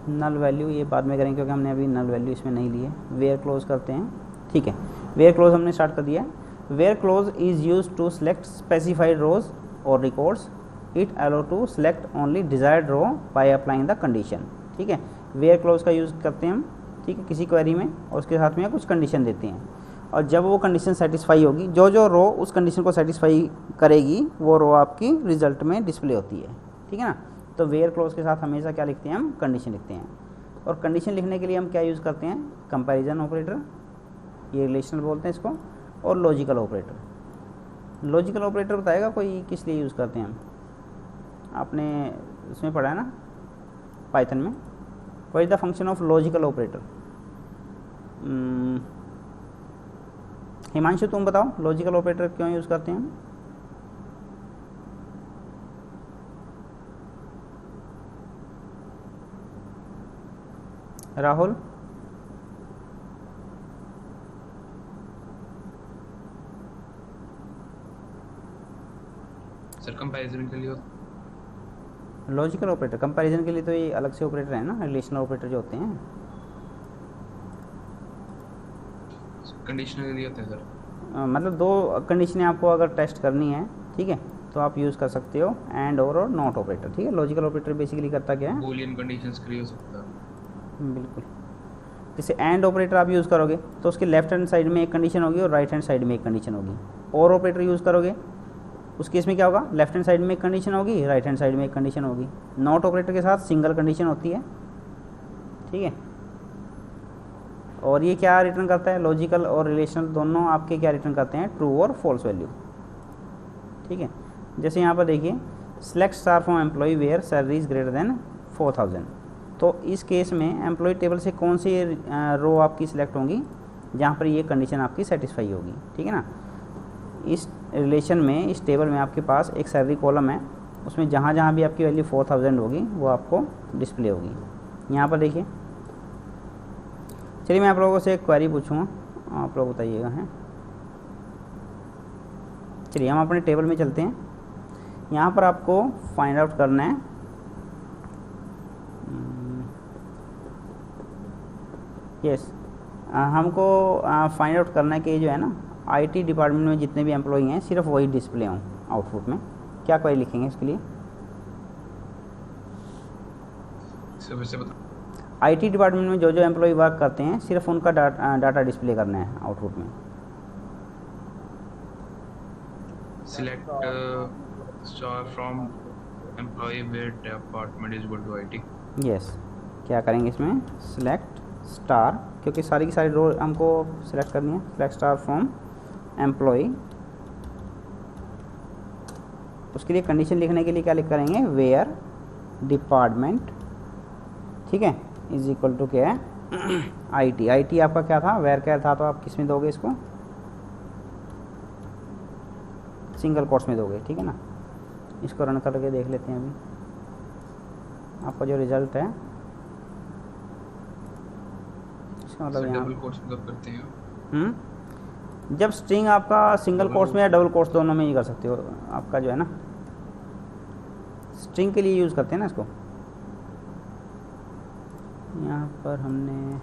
Null value ये बाद में करेंगे क्योंकि हमने अभी नल वैल्यू इसमें नहीं ली है। वेयर क्लोज करते हैं, ठीक है। वेयर क्लोज हमने स्टार्ट कर दिया है। Where clause is use to select specified rows और records. It allow to select only desired row by applying the condition, ठीक है। वेयर क्लोज का यूज़ करते हैं हम, ठीक है, किसी क्वेरी में, और उसके साथ में कुछ कंडीशन देते हैं, और जब वो कंडीशन सेटिस्फाई होगी, जो जो रो उस कंडीशन को सेटिस्फाई करेगी वो रो आपकी रिजल्ट में डिस्प्ले होती है, ठीक है ना। तो वेयर क्लोज के साथ हमेशा क्या लिखते हैं हम, कंडीशन लिखते हैं। और कंडीशन लिखने के लिए हम क्या यूज़ करते हैं, कंपैरिजन ऑपरेटर, ये रिलेशनल बोलते हैं इसको, और लॉजिकल ऑपरेटर। लॉजिकल ऑपरेटर बताएगा कोई किस लिए यूज़ करते हैं हम, आपने इसमें पढ़ा है ना पाइथन में, what is the function of logical operator. Himanshu तुम बताओ लॉजिकल ऑपरेटर क्यों यूज़ करते हैं हम। राहुल, सर कंपैरिजन के लिए। लॉजिकल ऑपरेटर कंपैरिजन के लिए तो ये अलग से ऑपरेटर है ना, रिलेशनल ऑपरेटर जो होते हैं। कंडीशनल के लिए होते हैं सर। मतलब दो कंडीशनें आपको अगर टेस्ट करनी है, ठीक है, तो आप यूज़ कर सकते हो एंड और नॉट ऑपरेटर, ठीक है। लॉजिकल ऑपरेटर बेसिकली करता क्या है, बूलियन कंडीशंस के लिए हो सकता है। बिल्कुल। जैसे एंड ऑपरेटर आप यूज़ करोगे तो उसके लेफ्ट हैंड साइड में एक कंडीशन होगी और राइट हैंड साइड में एक कंडीशन होगी। और ऑपरेटर यूज़ करोगे उस केस में क्या होगा, लेफ्ट हैंड साइड में एक कंडीशन होगी, राइट हैंड साइड में एक कंडीशन होगी। नॉट ऑपरेटर के साथ सिंगल कंडीशन होती है, ठीक है। और ये क्या रिटर्न करता है, लॉजिकल और रिलेशनल दोनों आपके क्या रिटर्न करते हैं, ट्रू और फॉल्स वैल्यू, ठीक है। जैसे यहाँ पर देखिए, select star from employee where salary is greater than 4000, तो इस केस में एम्प्लॉय टेबल से कौन सी रो आपकी सिलेक्ट होंगी जहाँ पर ये कंडीशन आपकी सेटिस्फाई होगी, ठीक है ना। इस रिलेशन में, इस टेबल में आपके पास एक सैलरी कॉलम है, उसमें जहाँ जहाँ भी आपकी वैल्यू 4000 होगी वो आपको डिस्प्ले होगी। यहाँ पर देखिए, चलिए मैं आप लोगों से एक क्वेरी पूछूँगा, आप लोग बताइएगा हैं। चलिए हम अपने टेबल में चलते हैं। यहाँ पर आपको फाइंड आउट करना है यस हमको फाइंड आउट करना है कि जो है ना आईटी डिपार्टमेंट में जितने भी एम्प्लॉई हैं सिर्फ वही डिस्प्ले हों आउटपुट में। क्या क्वेरी लिखेंगे इसके लिए, आईटी डिपार्टमेंट में जो जो एम्प्लॉय वर्क करते हैं सिर्फ उनका डाटा डिस्प्ले करना है आउटपुट में। Select star from employee where department is equal to IT. Yes, क्या करेंगे इसमें, सिलेक्ट स्टार, क्योंकि सारी की सारी रो हमको सिलेक्ट करनी है। सिलेक्ट स्टार फ्रॉम एम्प्लॉय, उसके लिए कंडीशन लिखने के लिए क्या लिख करेंगे, वेयर डिपार्टमेंट, ठीक है, इज इक्वल टू क्या है, आईटी। आईटी आपका क्या था, वेयर क्या था, तो आप किस में दोगे इसको, सिंगल कोट्स में दोगे, ठीक है ना। इसको रन करके देख लेते हैं अभी आपका जो रिजल्ट है, इसका मतलब डबल कोट्स में कब करते हैं, जब स्ट्रिंग आपका सिंगल कोट्स में या डबल कोट्स दोनों में ही कर सकते हो। आपका जो है ना स्ट्रिंग के लिए यूज़ करते हैं ना इसको। यहाँ पर हमने,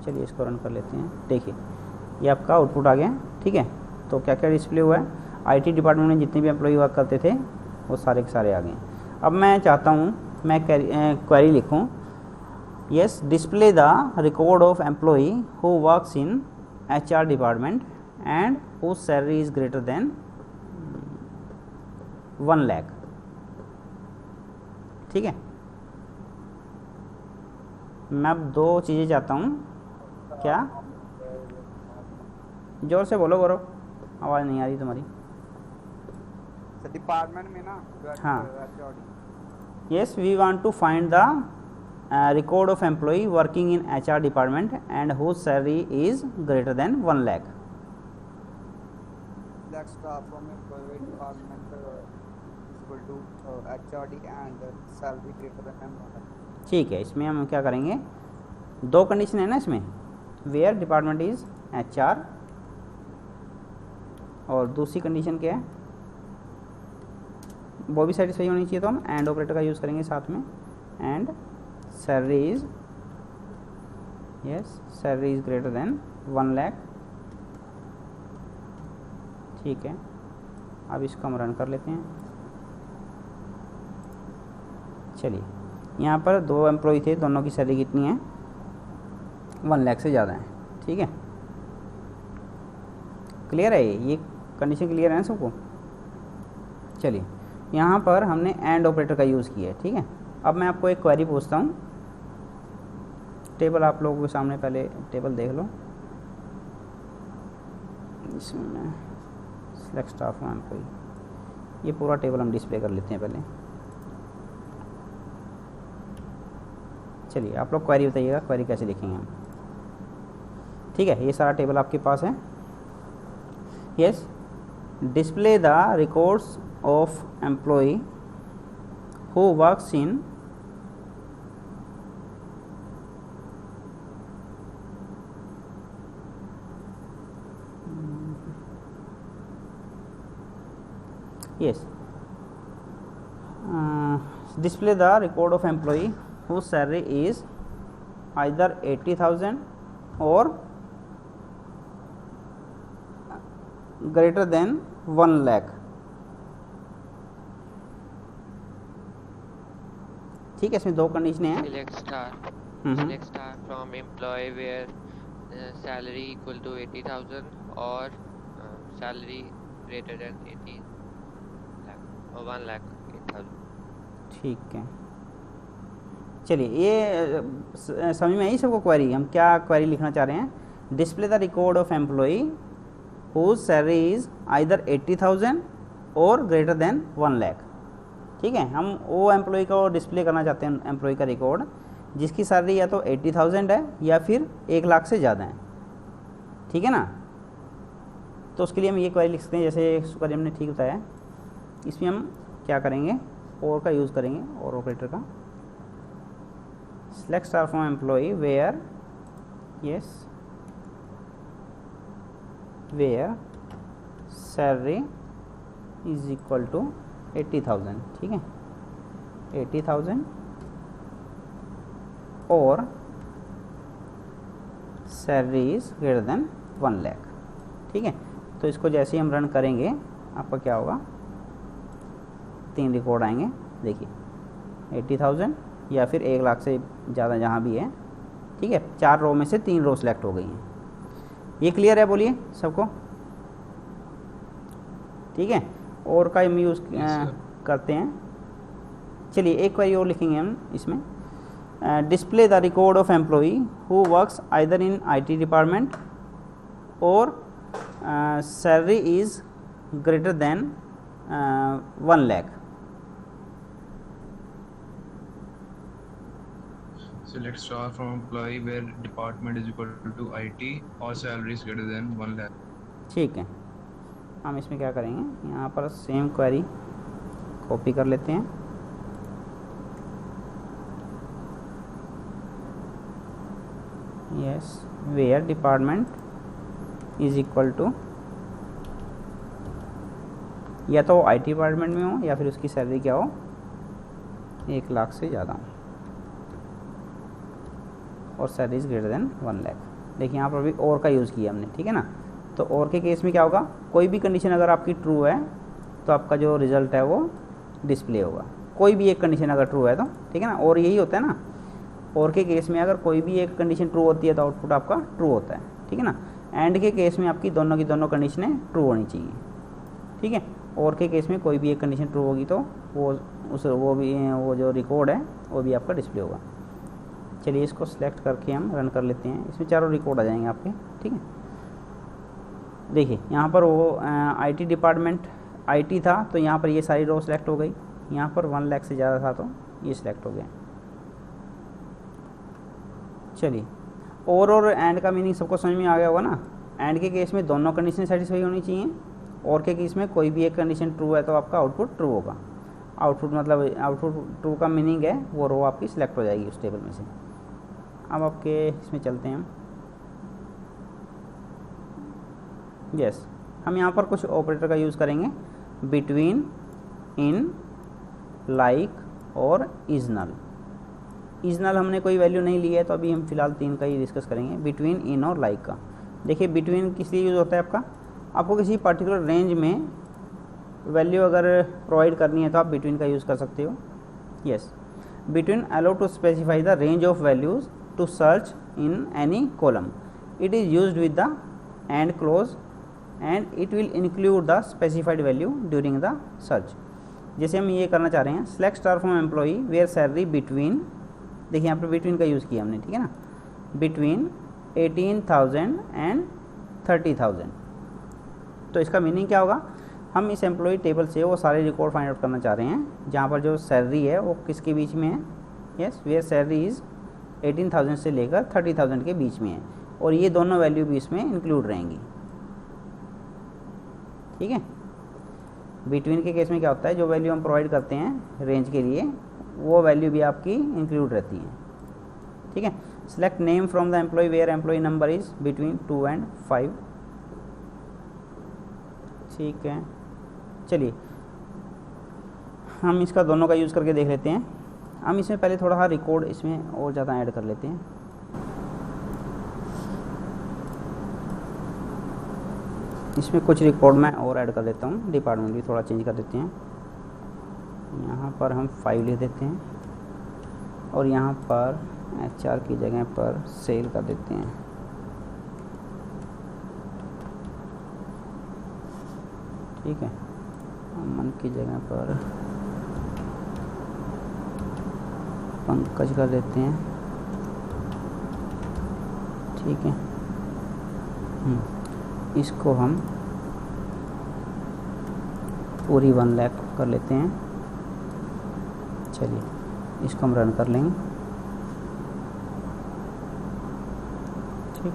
चलिए इसको रन कर लेते हैं। देखिए ये आपका आउटपुट आ गया, ठीक है। तो क्या क्या डिस्प्ले हुआ है, आईटी डिपार्टमेंट में जितने भी एम्प्लॉय वर्क करते थे वो सारे के सारे आ गए। अब मैं चाहता हूँ मैं क्वेरी लिखूँ, yes display the record of employee who works in HR department and whose salary is greater than 1 lakh, ठीक है। मैं अब दो चीज़ें चाहता हूँ, क्या, जोर से बोलो गौरव, आवाज़ नहीं आ रही तुम्हारी। डिपार्टमेंट में ना, हाँ, yes we want to find the record of employee working in HR department and whose salary is greater than 1 lakh. Select star from employee department is equal to HRD and salary greater than 1 lakh. ठीक है, इसमें हम क्या करेंगे, दो condition है ना इसमें, वेयर डिपार्टमेंट इज HR और दूसरी कंडीशन क्या है, वो भी सेटिस्फाई होनी चाहिए, तो हम एंड ऑपरेटर का यूज़ करेंगे साथ में। And salary is salary is greater than 1 lakh. ठीक है, अब इसको हम रन कर लेते हैं। चलिए, यहाँ पर 2 एम्प्लॉय थे, दोनों की सैलरी कितनी है? 1 लाख से ज़्यादा है। ठीक है, क्लियर है? ये कंडीशन क्लियर है ना सबको? चलिए, यहाँ पर हमने एंड ऑपरेटर का यूज़ किया है। ठीक है, अब मैं आपको एक क्वेरी पूछता हूँ। टेबल आप लोगों के सामने, पहले टेबल देख लो। इसमें मैं सेलेक्ट स्टाफ हूँ एम्प्लॉय, ये पूरा टेबल हम डिस्प्ले कर लेते हैं पहले। चलिए, आप लोग क्वेरी बताइएगा, क्वेरी कैसे लिखेंगे हम। ठीक है, ये सारा टेबल आपके पास है। Yes, display the records of employee who works in display the record of employee whose salary is either 80,000 or greater than 1 lakh। ठीक है, इसमें 2 कंडीशनें हैं। Select star from employee where salary equal to 80,000 or salary greater than 80 lakh or 1 lakh 8,000। ठीक है, चलिए, ये समझ में आई सबको क्वेरी? हम क्या क्वेरी लिखना चाह रहे हैं? Display the record of employee whose salary is either 80,000 और ग्रेटर देन 1 लाख। ठीक है, हम वो एम्प्लॉय को डिस्प्ले करना चाहते हैं, एम्प्लॉय का रिकॉर्ड जिसकी सैलरी या तो 80,000 है या फिर 1 लाख से ज़्यादा है। ठीक है ना? तो उसके लिए हम ये क्वेरी लिख सकते हैं, जैसे क्वेरी हमने ठीक बताया। इसमें हम क्या करेंगे? और का यूज़ करेंगे, और ऑपरेटर का। Select star from employee where salary is equal to 80,000। ठीक है, 80,000 और salary is greater than 1 lakh. ठीक है, तो इसको जैसे ही हम रन करेंगे आपका क्या होगा? 3 रिकॉर्ड आएंगे। देखिए, 80,000 या फिर 1 लाख से ज़्यादा जहाँ भी है। ठीक है, 4 रो में से 3 रो सेलेक्ट हो गई हैं। ये क्लियर है? बोलिए सबको। ठीक है, और का हम यूज़ करते हैं। चलिए, एक क्वेरी और लिखेंगे हम इसमें। Display the record of employee who works either in IT department और salary is greater than 1 lakh. Select star from employee where department is equal to IT or salary is greater than 1 lakh। ठीक है, हम इसमें क्या करेंगे? यहाँ पर same query copy कर लेते हैं। Yes, where department is equal to, या तो IT डिपार्टमेंट में हो या फिर उसकी सैलरी क्या हो? 1 लाख से ज़्यादा हो और salary is greater than 1 lakh. देखिए, यहाँ पर भी और का यूज़ किया हमने। ठीक है ना? तो और के केस में क्या होगा? कोई भी कंडीशन अगर आपकी ट्रू है तो आपका जो रिज़ल्ट है वो डिस्प्ले होगा। कोई भी एक कंडीशन अगर ट्रू है तो, ठीक है ना? और यही होता है ना, और के केस में अगर कोई भी एक कंडीशन ट्रू होती है तो आउटपुट आपका ट्रू होता है। ठीक है ना? एंड के केस में आपकी दोनों की दोनों कंडीशनें ट्रू होनी चाहिए। ठीक है, और के केस में कोई भी एक कंडीशन ट्रू होगी तो वो जो रिकॉर्ड है वो भी आपका डिस्प्ले होगा। चलिए, इसको सिलेक्ट करके हम रन कर लेते हैं। इसमें चारों रिकॉर्ड आ जाएंगे आपके। ठीक है, देखिए यहाँ पर वो IT डिपार्टमेंट IT था तो यहाँ पर ये सारी रो सेलेक्ट हो गई। यहाँ पर 1 लाख से ज़्यादा था तो ये सिलेक्ट हो गया। चलिए, और एंड का मीनिंग सबको समझ में आ गया होगा ना? एंड के केस में दोनों कंडीशन सेटिस्फाई होनी चाहिए, और के केस में कोई भी एक कंडीशन ट्रू है तो आपका आउटपुट ट्रू होगा। आउटपुट मतलब आउटपुट ट्रू का मीनिंग है वो रो आपकी सिलेक्ट हो जाएगी उस टेबल में से। अब आपके इसमें चलते हैं हम। यस, हम यहाँ पर कुछ ऑपरेटर का यूज़ करेंगे, बिटवीन, इन, लाइक और इज नल। इज नल हमने कोई वैल्यू नहीं ली है, तो अभी हम फिलहाल 3 का ही डिस्कस करेंगे, बिटवीन, इन और लाइक का। देखिए बिटवीन किस लिए यूज़ होता है आपका, आपको किसी पर्टिकुलर रेंज में वैल्यू अगर प्रोवाइड करनी है तो आप बिटवीन का यूज़ कर सकते हो। Yes, between allow to specify the range of values to search in any column. It is used with the and clause and it will include the specified value during the search. जैसे हम ये करना चाह रहे हैं, select star from employee where salary between, देखिए यहाँ पर बिटवीन का यूज़ किया हमने, ठीक है ना, बिटवीन 18,000 एंड 30,000। तो इसका मीनिंग क्या होगा, हम इस एम्प्लॉई टेबल से वो सारे रिकॉर्ड फाइंड आउट करना चाह रहे हैं जहाँ पर जो सैलरी है वो किसके बीच में है। यस, वेयर सैलरी इज़ 18,000 से लेकर 30,000 के बीच में है, और ये दोनों वैल्यू भी इसमें इंक्लूड रहेंगी। ठीक है, बिटवीन के केस में क्या होता है, जो वैल्यू हम प्रोवाइड करते हैं रेंज के लिए वो वैल्यू भी आपकी इंक्लूड रहती है। ठीक है, select name from the employee where employee number is between 2 and 5। ठीक है, चलिए हम इसका दोनों का यूज़ करके देख लेते हैं। हम इसमें पहले थोड़ा सा रिकॉर्ड इसमें और ज़्यादा ऐड कर लेते हैं। इसमें कुछ रिकॉर्ड मैं और ऐड कर देता हूँ, डिपार्टमेंट भी थोड़ा चेंज कर देते हैं। यहाँ पर हम 5 लिख देते हैं और यहाँ पर HR की जगह पर सेल कर देते हैं। ठीक है, अमन की जगह पर पंकज कर देते हैं। ठीक है, इसको हम पूरी 1 लाख कर लेते हैं। चलिए इसको हम रन कर लेंगे। ठीक,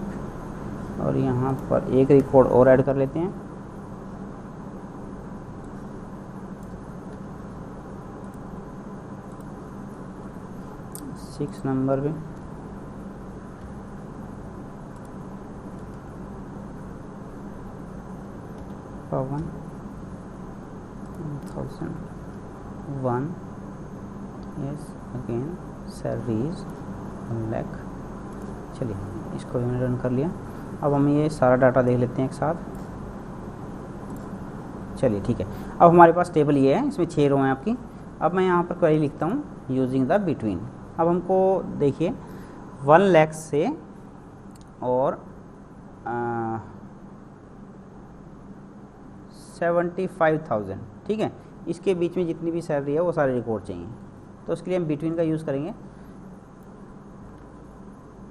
और यहाँ पर एक रिकॉर्ड और ऐड कर लेते हैं। सिक्स नंबर पे पवन 1001। Yes, again salaries 1 lakh. चलिए इसको भी हमने रन कर लिया। अब हम ये सारा डाटा देख लेते हैं एक साथ। चलिए ठीक है, अब हमारे पास टेबल ये है, इसमें 6 रो हैं आपकी। अब मैं यहाँ पर क्वेरी लिखता हूँ यूजिंग द बिटवीन। अब हमको देखिए 1 लाख से और 75,000, ठीक है, इसके बीच में जितनी भी सैलरी है वो सारे रिकॉर्ड चाहिए। तो उसके लिए हम बिटवीन का यूज़ करेंगे।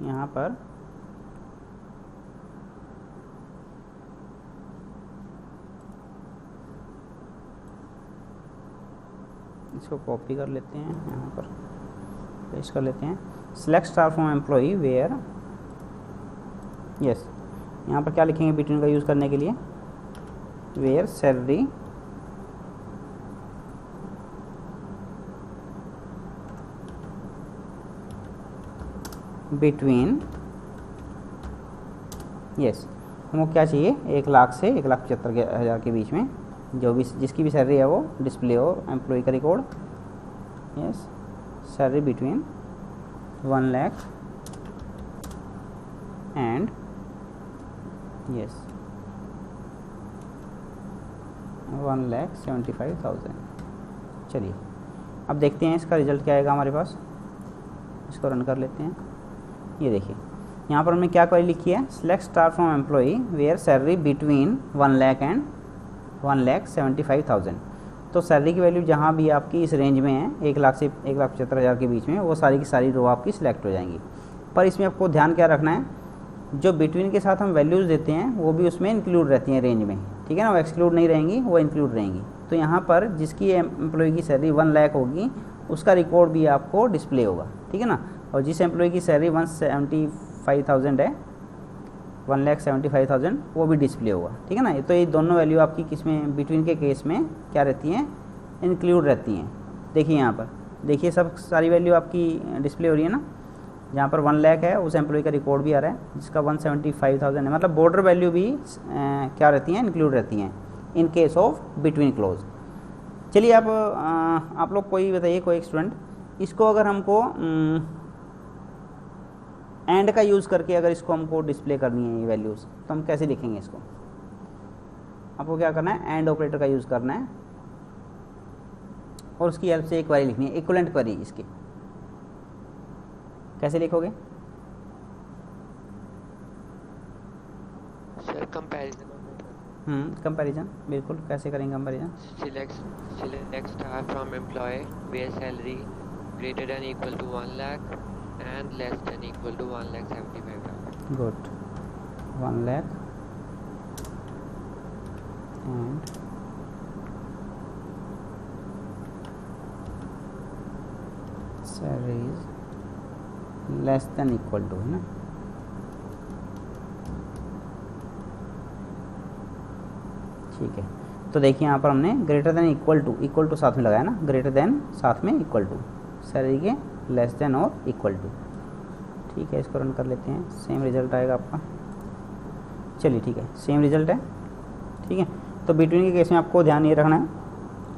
यहाँ पर इसको कॉपी कर लेते हैं, यहाँ पर पेस्ट कर लेते हैं। Select star from employee where, yes, यहाँ पर क्या लिखेंगे बिटवीन का यूज़ करने के लिए, वेयर सैलरी बिटवीन, यस, हमको क्या चाहिए 1 लाख से 1,75,000 के बीच में जो भी जिसकी भी सैलरी है वो डिस्प्ले हो एम्प्लॉय का record. Yes, salary between 1 lakh and yes 1,75,000। चलिए अब देखते हैं इसका रिजल्ट क्या आएगा हमारे पास। इसको रन कर लेते हैं। ये देखिए यहाँ पर हमने क्या क्वेरी लिखी है, select star from employee where salary between 1 lakh and 1,75,000। तो सैलरी की वैल्यू जहाँ भी आपकी इस रेंज में है 1 लाख से 1,75,000 के बीच में, वो सारी की सारी रो आपकी सिलेक्ट हो जाएंगी। पर इसमें आपको ध्यान क्या रखना है, जो बिटवीन के साथ हम वैल्यूज़ देते हैं वो भी उसमें इंक्लूड रहती हैं रेंज में, ठीक है ना, वो एक्सक्लूड नहीं रहेंगी, वो इंक्लूड रहेंगी। तो यहाँ पर जिसकी एम्प्लॉय की सैलरी 1 लाख होगी उसका रिकॉर्ड भी आपको डिस्प्ले होगा, ठीक है ना। और जिस एम्प्लॉय की सैलरी 1,75,000 है, 1,75,000, वो भी डिस्प्ले होगा, ठीक है ना। तो ये दोनों वैल्यू आपकी किसमें बिटवीन के केस में क्या रहती हैं, इंक्लूड रहती हैं। देखिए यहाँ पर देखिए सब सारी वैल्यू आपकी डिस्प्ले हो रही है ना। जहाँ पर 1 लाख है उस एम्प्लॉय का रिकॉर्ड भी आ रहा है, जिसका 1,75,000 है, मतलब बॉर्डर वैल्यू भी क्या रहती हैं, इंक्लूड रहती हैं in case of between close. चलिए अब आप लोग कोई बताइए, कोई एक स्टूडेंट, इसको अगर हमको एंड का यूज़ करके अगर इसको हमको डिस्प्ले करनी है ये वैल्यूज़, तो हम कैसे लिखेंगे इसको? आपको क्या करना है, एंड ऑपरेटर का यूज़ करना है और उसकी हेल्प से एक क्वेरी लिखनी है, इक्विवेलेंट क्वेरी इसकी। कैसे लिखोगे? सर कंपैरिजन कंपैरिजन, बिल्कुल। कैसे करेंगे comparison? select star from employee where salary greater than equal to 1 lakh and less than equal to 1,75,000. Good, 1 lakh and salary is less than equal to, है ना? ठीक है, तो देखिए यहाँ पर हमने ग्रेटर देन इक्वल टू साथ में लगाया ना, ग्रेटर देन साथ में इक्वल टू, सैलरी के लेस देन और इक्वल टू। ठीक है, इसको रन कर लेते हैं, सेम रिजल्ट आएगा आपका। चलिए ठीक है, सेम रिजल्ट है। ठीक है, तो बिटवीन के केस में आपको ध्यान ये रखना है,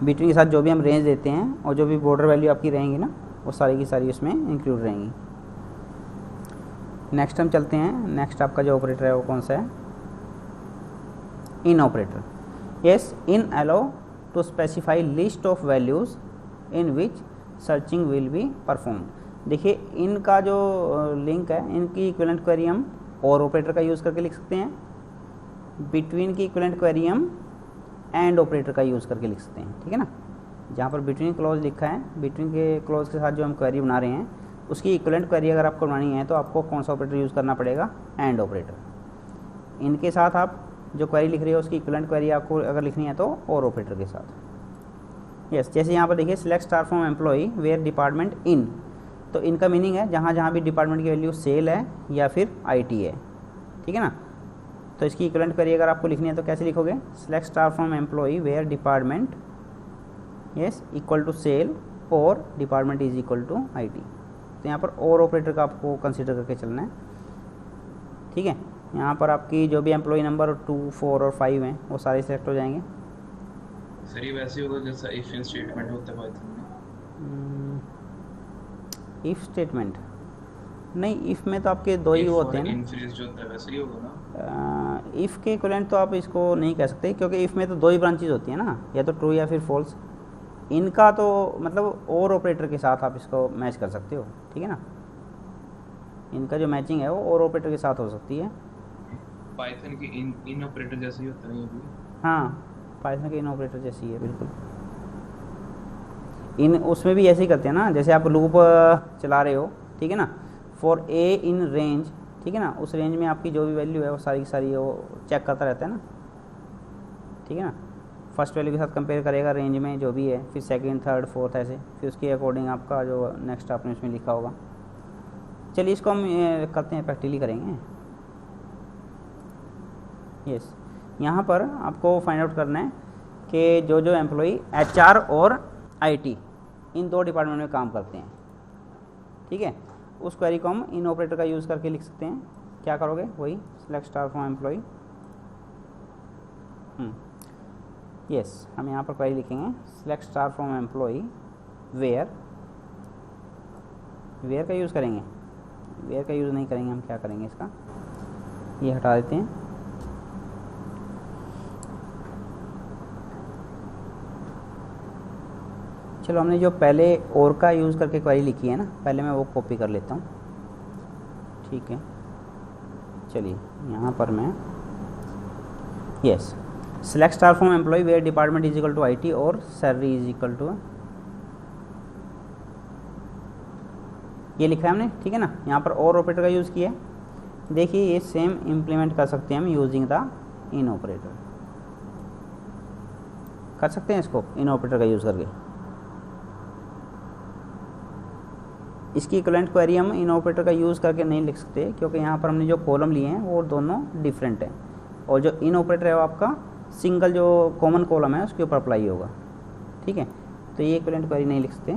बिटवीन के साथ जो भी हम रेंज देते हैं और जो भी बॉर्डर वैल्यू आपकी रहेंगी ना, वो सारी की सारी उसमें इंक्लूड रहेंगी। नेक्स्ट हम चलते हैं, नेक्स्ट आपका जो ऑपरेटर है वो कौन सा है? In operator. Yes, in allow to specify list of values in which searching will be performed. देखिए, इनका जो लिंक है, इनकी इक्विवेलेंट क्वेरी हम और ऑपरेटर का यूज़ करके लिख सकते हैं, बिटवीन की इक्विवेलेंट क्वेरी हम एंड ऑपरेटर का यूज़ करके लिख सकते हैं। ठीक है ना, जहाँ पर बिटवीन क्लॉज लिखा है, बिटवीन के क्लॉज के साथ जो हम क्वेरी बना रहे हैं, उसकी इक्विवेलेंट क्वेरी अगर आपको बनानी है तो आपको कौन सा ऑपरेटर यूज़ करना पड़ेगा? And operator. इनके साथ आप जो क्वेरी लिख रही है उसकी इक्विवेलेंट क्वेरी आपको अगर लिखनी है तो और ऑपरेटर के साथ। यस, जैसे यहाँ पर देखिए, select star from employee where department in, तो इनका मीनिंग है जहाँ जहाँ भी डिपार्टमेंट की वैल्यू सेल है या फिर आईटी है। ठीक है ना, तो इसकी इक्विवेलेंट क्वेरी अगर आपको लिखनी है तो कैसे लिखोगे? Select star from employee where department is equal to sale और department is equal to IT. तो यहाँ पर और ऑपरेटर का आपको कंसीडर करके चलना है। ठीक है, यहाँ पर आपकी जो भी एम्प्लॉई नंबर 2, 4 और 5 हैं वो सारे सिलेक्ट हो जाएंगे। सर ये वैसे होगा जैसा इफ इन स्टेटमेंट होता है पाइथन में। इफ स्टेटमेंट नहीं, इफ में तो आपके दो ही होते हैं ना। इनफ्रीज जो होता है वैसे ही होगा ना। इफ के इक्विवेलेंट तो आप इसको नहीं कह सकते, क्योंकि इफ में तो दो ही ब्रांचेज होती है ना, या तो ट्रू या फिर फॉल्स। इनका तो मतलब और ऑपरेटर के साथ आप इसको मैच कर सकते हो। ठीक है ना, इनका जो मैचिंग है वो और ऑपरेटर के साथ हो सकती है। पाइथन की इन ऑपरेटर जैसे ही होता है ये भी। हाँ, पाइथन के इन ऑपरेटर जैसी है बिल्कुल। इन उसमें भी ऐसे ही करते हैं ना, जैसे आप लूप चला रहे हो, ठीक है ना, फॉर ए इन रेंज, ठीक है ना, उस रेंज में आपकी जो भी वैल्यू है वो सारी की सारी वो चेक करता रहता है ना। ठीक है ना, फर्स्ट वैल्यू के साथ कंपेयर करेगा रेंज में जो भी है, फिर सेकंड, थर्ड, फोर्थ ऐसे, फिर उसके अकॉर्डिंग आपका जो नेक्स्ट आपने उसमें लिखा होगा। चलिए इसको हम करते हैं, प्रैक्टिकली करेंगे। यस, यहाँ पर आपको फाइंड आउट करना है कि जो जो एम्प्लॉई एचआर और आईटी इन दो डिपार्टमेंट में काम करते हैं, ठीक है, उस क्वेरी को हम इन ऑपरेटर का यूज़ करके लिख सकते हैं। क्या करोगे? वही select star from employee. Yes, हम यहाँ पर क्वेरी लिखेंगे select star from employee where का यूज़ करेंगे, वेयर का यूज़ नहीं करेंगे। हम क्या करेंगे, इसका ये हटा देते हैं। चलो, हमने जो पहले और का यूज़ करके क्वेरी लिखी है ना, पहले मैं वो कॉपी कर लेता हूँ। ठीक है, चलिए यहाँ पर मैं yes select star from employee where department is equal to IT और सैलरी इज इक्वल टू, ये लिखा है हमने। ठीक है ना, यहाँ पर और ऑपरेटर का यूज़ किया है। देखिए, ये सेम इम्प्लीमेंट कर सकते हैं हम यूजिंग द इन ऑपरेटर। कर सकते हैं इसको इन ऑपरेटर का यूज़ करके। इसकी इक्विवेलेंट क्वेरी हम इन ऑपरेटर का यूज़ करके नहीं लिख सकते, क्योंकि यहाँ पर हमने जो कॉलम लिए हैं वो दोनों डिफरेंट हैं, और जो इन ऑपरेटर है वो आपका सिंगल जो कॉमन कॉलम है उसके ऊपर अप्लाई होगा। ठीक है, तो ये इक्विवेलेंट क्वेरी नहीं लिख सकते,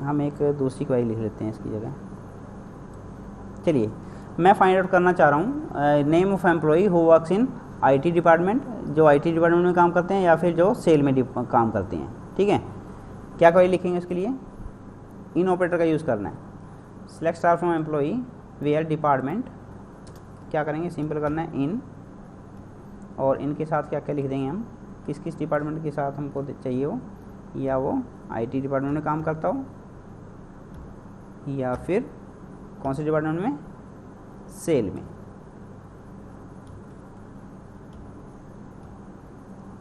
हम एक दूसरी क्वेरी लिख लेते हैं इसकी जगह। चलिए, मैं फाइंड आउट करना चाह रहा हूँ name of employee who works in IT department, जो आईटी डिपार्टमेंट में काम करते हैं या फिर जो सेल में काम करते हैं। ठीक है, क्या क्वेरी लिखेंगे उसके लिए? इन ऑपरेटर का यूज़ करना है। Select star from employee where department, क्या करेंगे, सिंपल करना है इन, और इनके साथ क्या क्या लिख देंगे हम, किस किस डिपार्टमेंट के साथ हमको चाहिए हो, या वो आईटी डिपार्टमेंट में काम करता हो या फिर कौन से डिपार्टमेंट में, सेल में।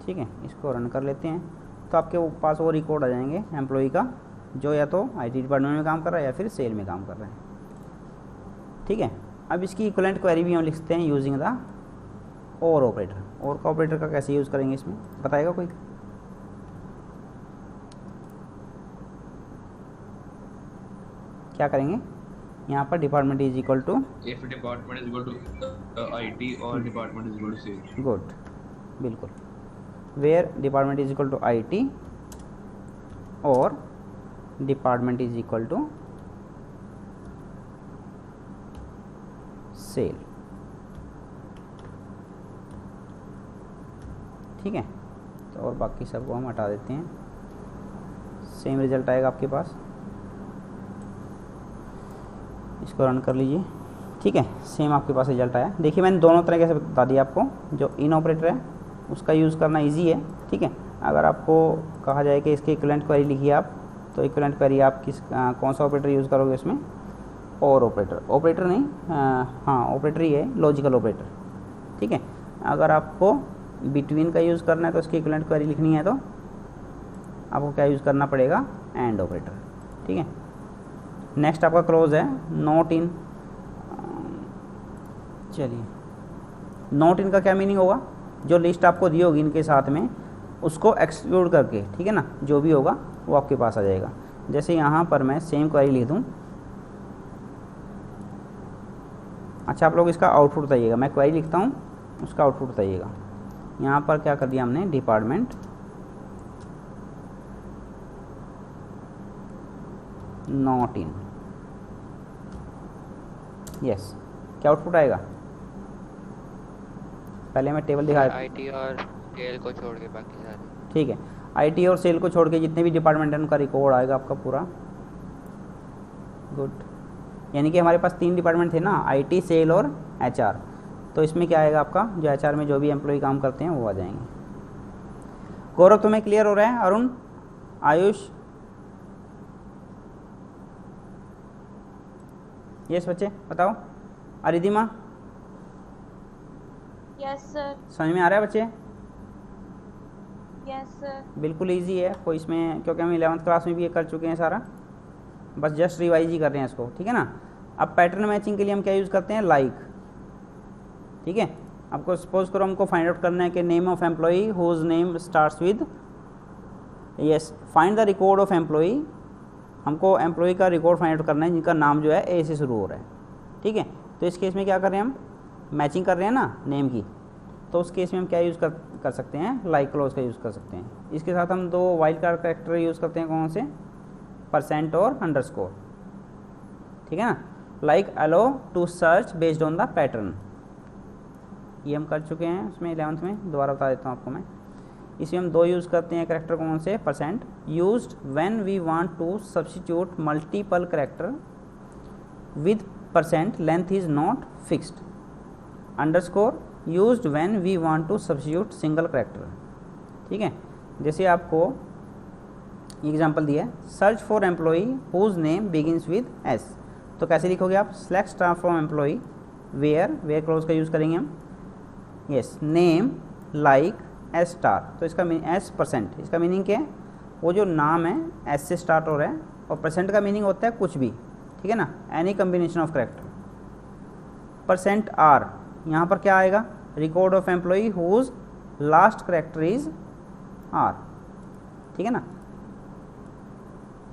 ठीक है, इसको रन कर लेते हैं तो आपके पास वो रिकॉर्ड आ जाएंगे एम्प्लॉय का जो या तो आईटी डिपार्टमेंट में काम कर रहा है या फिर सेल में काम कर रहा है। ठीक है, अब इसकी इक्विवेलेंट क्वेरी भी हम लिखते हैं यूजिंग द और ऑपरेटर। और का ऑपरेटर का कैसे यूज़ करेंगे इसमें, बताएगा कोई? क्या करेंगे यहाँ पर, department is equal to, if department is equal to IT or department is equal to sales. Good, बिल्कुल, where department is equal to IT और department is equal to sale. ठीक है, तो और बाकी सबको हम हटा देते हैं, सेम रिजल्ट आएगा आपके पास। इसको रन कर लीजिए। ठीक है, सेम आपके पास रिजल्ट आया। देखिए मैंने दोनों तरीके से बता दिया आपको, जो इन ऑपरेटर है उसका यूज़ करना इजी है। ठीक है, अगर आपको कहा जाए कि इसकी इक्विवेलेंट क्वेरी लिखिए आप, तो इक्विवेलेंट क्वेरी आप कौन सा ऑपरेटर यूज़ करोगे इसमें, और ऑपरेटर, ऑपरेटर नहीं, हाँ ऑपरेटर ही है, लॉजिकल ऑपरेटर। ठीक है, अगर आपको बिटवीन का यूज़ करना है तो इसकी इक्विवेलेंट क्वेरी लिखनी है तो आपको क्या यूज़ करना पड़ेगा, एंड ऑपरेटर। ठीक है, नेक्स्ट आपका क्लोज है नॉट इन। चलिए, नॉट इन का क्या मीनिंग होगा, जो लिस्ट आपको दी होगी इनके साथ में उसको एक्सक्लूड करके, ठीक है ना, जो भी होगा वो आपके पास आ जाएगा। जैसे यहाँ पर मैं सेम क्वेरी लिख दूँ। अच्छा, आप लोग इसका आउटपुट बताइएगा, मैं क्वेरी लिखता हूँ उसका आउटपुट बताइएगा। यहाँ पर क्या कर दिया हमने, डिपार्टमेंट नॉट इन, यस, क्या आउटपुट आएगा, पहले मैं टेबल दिखा, आईटी और सेल को छोड़ के बाकी सारे। ठीक है, आईटी और सेल को छोड़ के जितने भी डिपार्टमेंट हैं उनका रिकॉर्ड आएगा आपका पूरा। गुड, यानी कि हमारे पास 3 डिपार्टमेंट थे ना, आईटी, सेल और एचआर। तो इसमें क्या आएगा आपका, जो एचआर में जो भी एम्प्लॉय काम करते हैं वो आ जाएंगे। गौरव तुम्हें क्लियर हो रहा है, अरुण, आयुष, यस बच्चे बताओ, अरिदिमा, यस सर। समझ में आ रहा है बच्चे? Yes sir. बिल्कुल इजी है, कोई इसमें, क्योंकि हम 11th क्लास में भी ये कर चुके हैं सारा, बस जस्ट रिवाइज ही कर रहे हैं इसको। ठीक है ना, अब पैटर्न मैचिंग के लिए हम क्या यूज़ करते हैं, लाइक। ठीक है, आपको सपोज करो हमको फाइंड आउट करना है कि name of employee whose name starts with, yes, find the record of employee, हमको एम्प्लॉय का रिकॉर्ड फाइंड आउट करना है जिनका नाम जो है ए से शुरू हो रहा है। ठीक है, तो इस केस में क्या कर रहे हैं हम, मैचिंग कर रहे हैं ना नेम की, तो उस केस में हम क्या यूज़ कर सकते हैं, लाइक क्लॉज का यूज़ कर सकते हैं। इसके साथ हम 2 वाइल्ड कार्ड कैरेक्टर यूज़ करते हैं, कौन से, % और अंडरस्कोर। ठीक है ना, like allow to search based on the pattern, ये हम कर चुके हैं उसमें 11th में, दोबारा बता देता हूँ आपको मैं। इसमें हम 2 यूज़ करते हैं कैरेक्टर, कौन से, % used when we want to substitute multiple character with % length is not fixed, underscore used when we want to substitute single character. ठीक है, जैसे आपको एग्जांपल दिया है, search for employee whose name begins with S, तो कैसे लिखोगे आप, select star from employee where clause का यूज़ करेंगे हम, yes, name like S star, तो इसका S %, इसका मीनिंग क्या है, वो जो नाम है S से स्टार्ट हो रहा है, और % का मीनिंग होता है कुछ भी। ठीक है ना, any combination of character. %R, यहाँ पर क्या आएगा, record of employee whose last character is R। ठीक है ना,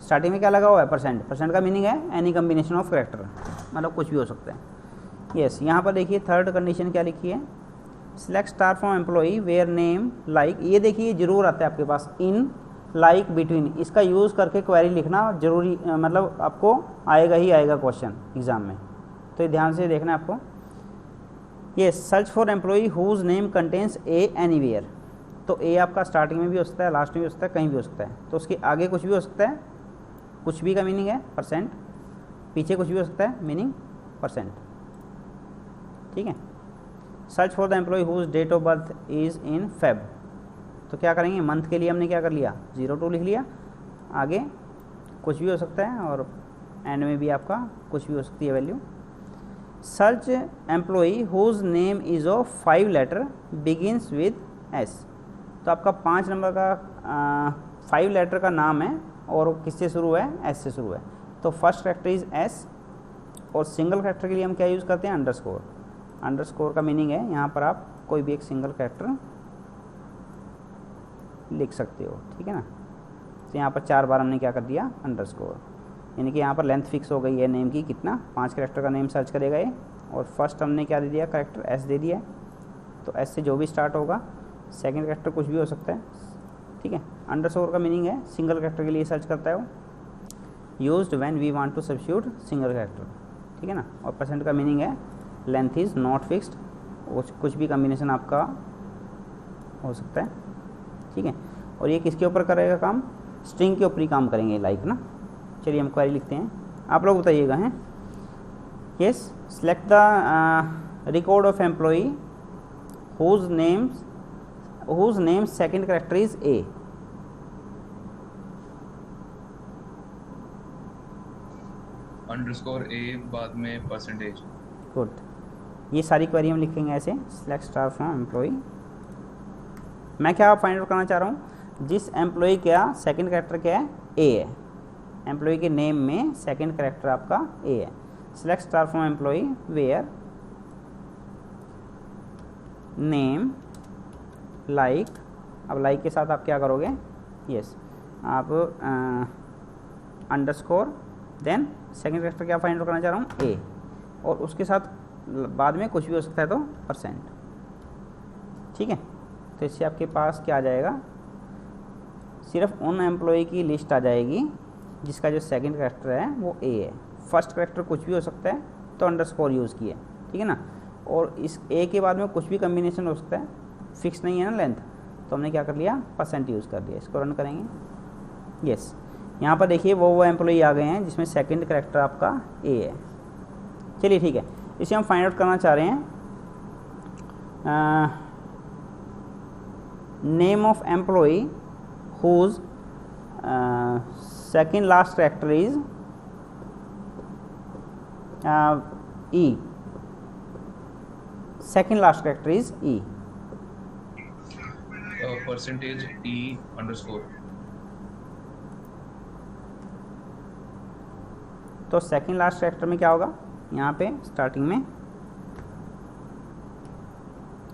स्टार्टिंग में क्या लगा हुआ है, % का मीनिंग है एनी कम्बिनेशन ऑफ कैरेक्टर, मतलब कुछ भी हो सकता है। यस, यहाँ पर देखिए थर्ड कंडीशन क्या लिखी है, select star from employee where name like, ये देखिए जरूर आता है आपके पास, इन, लाइक, बिटवीन, इसका यूज़ करके क्वेरी लिखना जरूरी, मतलब आपको आएगा ही आएगा क्वेश्चन एग्जाम में, तो ये ध्यान से देखना है आपको। ये search for employee whose name contains A anywhere, तो ए आपका स्टार्टिंग में भी हो सकता है, लास्ट में भी हो सकता है, कहीं भी हो सकता है, तो उसके आगे कुछ भी हो सकता है, कुछ भी का मीनिंग है %, पीछे कुछ भी हो सकता है मीनिंग, %। ठीक है। Search for the employee whose date of birth is in Feb, तो क्या करेंगे, मंथ के लिए हमने क्या कर लिया 02 लिख लिया, आगे कुछ भी हो सकता है और एंड में भी आपका कुछ भी हो सकती है value. Search employee whose name is of 5 letter begins with S, तो आपका 5 नंबर का 5 लेटर का नाम है और किससे शुरू है, S से शुरू है, तो फर्स्ट कैरेक्टर इज़ S, और सिंगल कैरेक्टर के लिए हम क्या यूज़ करते हैं, अंडरस्कोर। अंडरस्कोर का मीनिंग है यहाँ पर आप कोई भी एक सिंगल कैरेक्टर लिख सकते हो, ठीक है ना। तो यहाँ पर 4 बार हमने क्या कर दिया, अंडरस्कोर, यानी कि यहाँ पर लेंथ फिक्स हो गई है नेम की, कितना, 5 कैरेक्टर का नेम सर्च करेगा ये, और फर्स्ट हमने क्या दे दिया, कैरेक्टर S दे दिया, तो S से जो भी स्टार्ट होगा, सेकंड कैरेक्टर कुछ भी हो सकता है, ठीक है। अंडरस्कोर का मीनिंग है सिंगल कैरेक्टर के लिए सर्च करता है वो, used when we want to substitute single character, ठीक है ना। और % का मीनिंग है लेंथ इज़ नॉट फिक्स्ड, कुछ भी कम्बिनेशन आपका हो सकता है, ठीक है। और ये किसके ऊपर करेगा काम, स्ट्रिंग के ऊपर ही काम करेंगे लाइक ना। चलिए हम क्वेरी लिखते हैं, आप लोग बताइएगा हैं। Yes, select the record of employee whose name second character is A। _A बाद में %। गुड, ये सारी क्वेरी हम लिखेंगे ऐसे, सेलेक्ट स्टार फ्रॉम एम्प्लॉई। मैं क्या फाइंड आउट करना चाह रहा हूँ, जिस एम्प्लॉई का सेकंड कैरेक्टर क्या है, A है, एम्प्लॉई के नेम में सेकंड कैरेक्टर आपका A है। Select star from employee where name like, अब लाइक के साथ आप क्या करोगे, यस आप अंडरस्कोर, देन सेकंड कैरेक्टर क्या फाइंड आउट करना चाह रहा हूँ, A, और उसके साथ बाद में कुछ भी हो सकता है तो %, ठीक है। तो इससे आपके पास क्या आ जाएगा, सिर्फ उन एम्प्लॉई की लिस्ट आ जाएगी जिसका जो सेकंड कैरेक्टर है वो A है। फर्स्ट कैरेक्टर कुछ भी हो सकता है तो अंडरस्कोर यूज़ किया, ठीक है ना। और इस A के बाद में कुछ भी कम्बिनेशन हो सकता है, फिक्स नहीं है ना लेंथ, तो हमने क्या कर लिया, % यूज़ कर दिया। इसको रन करेंगे, यस, यहाँ पर देखिए वो एम्प्लॉई आ गए हैं जिसमें सेकंड कैरेक्टर आपका A है। चलिए ठीक है, इसे हम फाइंड आउट करना चाह रहे हैं, name of employee whose second last character is E, second last character is E, %E_। तो सेकंड लास्ट कैरेक्टर में क्या होगा, यहाँ पे स्टार्टिंग में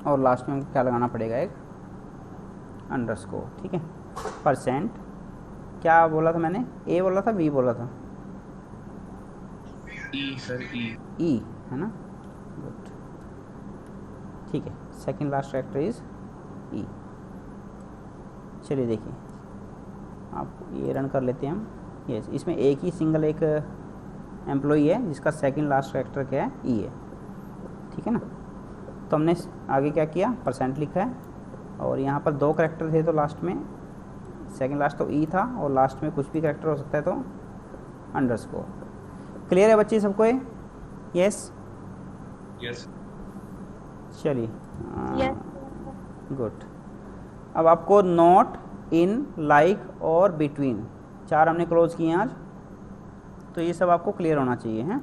और लास्ट में क्या लगाना पड़ेगा, एक अंडरस्कोर, ठीक है। %, क्या बोला था मैंने, A बोला था, B बोला था, E है ना, गुड, ठीक है। Second last character is E। चलिए देखिए, आप ये रन कर लेते हैं हम, यस, इसमें एक ही सिंगल एक एम्प्लॉई है जिसका सेकंड लास्ट कैरेक्टर क्या है, E है, ठीक है ना। तो हमने आगे क्या किया, % लिखा है, और यहाँ पर 2 कैरेक्टर थे तो लास्ट में सेकंड लास्ट तो E था और लास्ट में कुछ भी कैरेक्टर हो सकता है तो अंडरस्कोर। क्लियर है बच्चे सबको ये, यस, यस, चलिए गुड। अब आपको नॉट, इन, लाइक और बिटवीन 4 हमने क्लोज किए हैं आज, तो ये सब आपको क्लियर होना चाहिए, हैं।